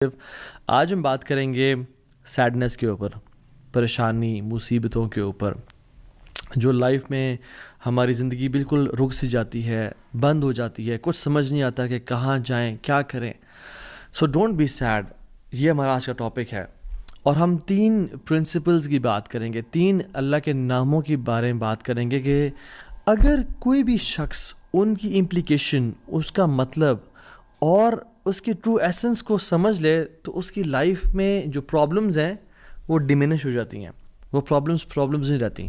آج ہم بات کریں گے سیڈنس کے اوپر، پریشانی، مصیبتوں کے اوپر جو لائف میں ہماری زندگی بالکل رک سی جاتی ہے، بند ہو جاتی ہے، کچھ سمجھ نہیں آتا کہ کہاں جائیں، کیا کریں۔ سو ڈونٹ بی سیڈ، یہ ہمارا آج کا ٹاپک ہے، اور ہم 3 پرنسپلز کی بات کریں گے، 3 اللہ کے ناموں کے بارے میں بات کریں گے کہ اگر کوئی بھی شخص ان کی امپلیکیشن، اس کا مطلب اور اس کی ٹرو ایسنس کو سمجھ لے تو اس کی لائف میں جو پرابلمز ہیں وہ ڈیمینش ہو جاتی ہیں، وہ پرابلمز نہیں رہتی،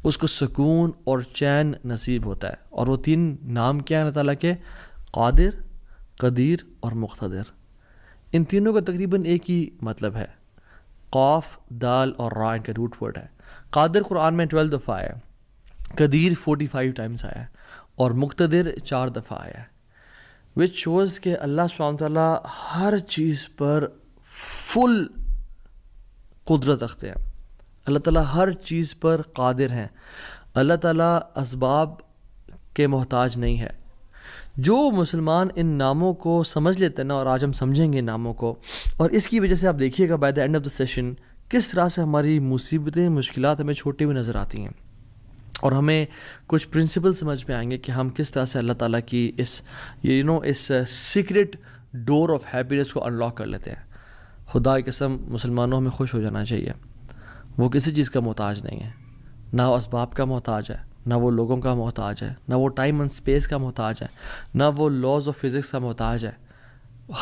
اس کو سکون اور چین نصیب ہوتا ہے۔ اور وہ 3 نام کیا ہیں اللہ تعالیٰ کے؟ قادر، قدیر اور مقتدر۔ ان تینوں کا تقریباً ایک ہی مطلب ہے، قاف، دال اور را ان کا روٹ ورڈ ہے۔ قادر قرآن میں 12 دفعہ آیا ہے، قدیر 45 ٹائمز آیا ہے، اور مقتدر 4 دفعہ آیا ہے، which shows کہ اللہ سبحانہ تعالیٰ ہر چیز پر فل قدرت رکھتے ہیں، اللہ تعالیٰ ہر چیز پر قادر ہیں، اللہ تعالیٰ اسباب کے محتاج نہیں ہے۔ جو مسلمان ان ناموں کو سمجھ لیتے ہیں نا، اور آج ہم سمجھیں گے ناموں کو، اور اس کی وجہ سے آپ دیکھیے گا by the end of the session کس طرح سے ہماری مصیبتیں، مشکلات ہمیں چھوٹی ہوئی نظر آتی ہیں، اور ہمیں کچھ پرنسپل سمجھ میں آئیں گے کہ ہم کس طرح سے اللہ تعالیٰ کی اس سیکرٹ ڈور آف ہیپینس کو انلاک کر لیتے ہیں۔ خدا کی قسم، مسلمانوں ہمیں خوش ہو جانا چاہیے، وہ کسی چیز کا محتاج نہیں ہے، نہ وہ اسباب کا محتاج ہے، نہ وہ لوگوں کا محتاج ہے، نہ وہ ٹائم اینڈ اسپیس کا محتاج ہے، نہ وہ لاز آف فزکس کا محتاج ہے۔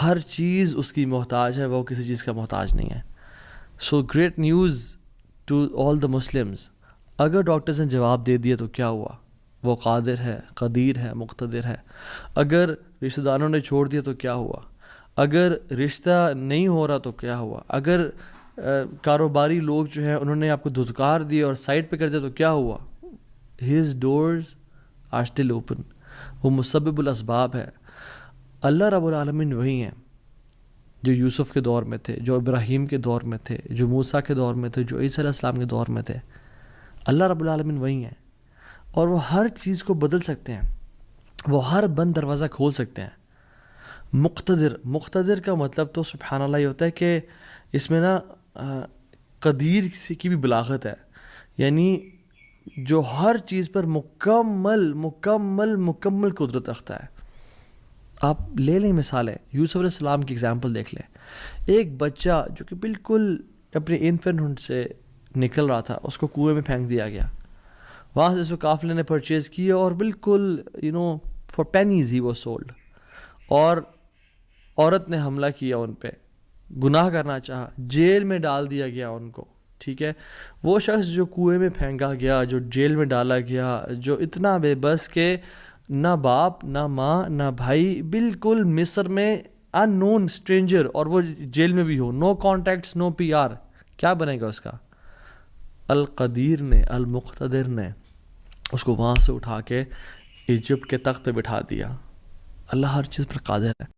ہر چیز اس کی محتاج ہے، وہ کسی چیز کا محتاج نہیں ہے۔ So great news to all the Muslims, اگر ڈاکٹرز نے جواب دے دیا تو کیا ہوا؟ وہ قادر ہے، قدیر ہے، مقتدر ہے۔ اگر رشتہ داروں نے چھوڑ دیا تو کیا ہوا؟ اگر رشتہ نہیں ہو رہا تو کیا ہوا؟ اگر کاروباری لوگ جو ہیں انہوں نے آپ کو دھتکار دیا اور سائڈ پہ کر دیا تو کیا ہوا؟ His doors are still open. وہ مسبب الاسباب ہے۔ اللہ رب العالمین وہی ہیں جو یوسف کے دور میں تھے، جو ابراہیم کے دور میں تھے، جو موسیٰ کے دور میں تھے، جو عیسیٰ علیہ السلام کے دور میں تھے۔ اللہ رب العالمین وہی ہیں، اور وہ ہر چیز کو بدل سکتے ہیں، وہ ہر بند دروازہ کھول سکتے ہیں۔ مقتدر کا مطلب تو سبحان اللہ یہ ہوتا ہے کہ اس میں نا قدیر کی بھی بلاغت ہے، یعنی جو ہر چیز پر مکمل قدرت رکھتا ہے۔ آپ لے لیں مثالیں، یوسف علیہ السلام کی اگزامپل دیکھ لیں۔ ایک بچہ جو کہ بالکل اپنے انفینٹ سے نکل رہا تھا، اس کو کنویں میں پھینک دیا گیا، وہاں سے اس کو قافلے نے پرچیز کیا اور بالکل for pennies he was sold, اور عورت نے حملہ کیا ان پہ، گناہ کرنا چاہا، جیل میں ڈال دیا گیا ان کو، ٹھیک ہے۔ وہ شخص جو کنویں میں پھینکا گیا، جو جیل میں ڈالا گیا، جو اتنا بے بس کہ نہ باپ، نہ ماں، نہ بھائی، بالکل مصر میں ان نون اسٹرینجر، اور وہ جیل میں بھی ہو، نو کانٹیکٹس، نو پی آر، کیا بنے گا اس کا؟ القدیر نے، المقتدر نے اس کو وہاں سے اٹھا کے ایجپٹ کے تخت پہ بٹھا دیا۔ اللہ ہر چیز پر قادر ہے۔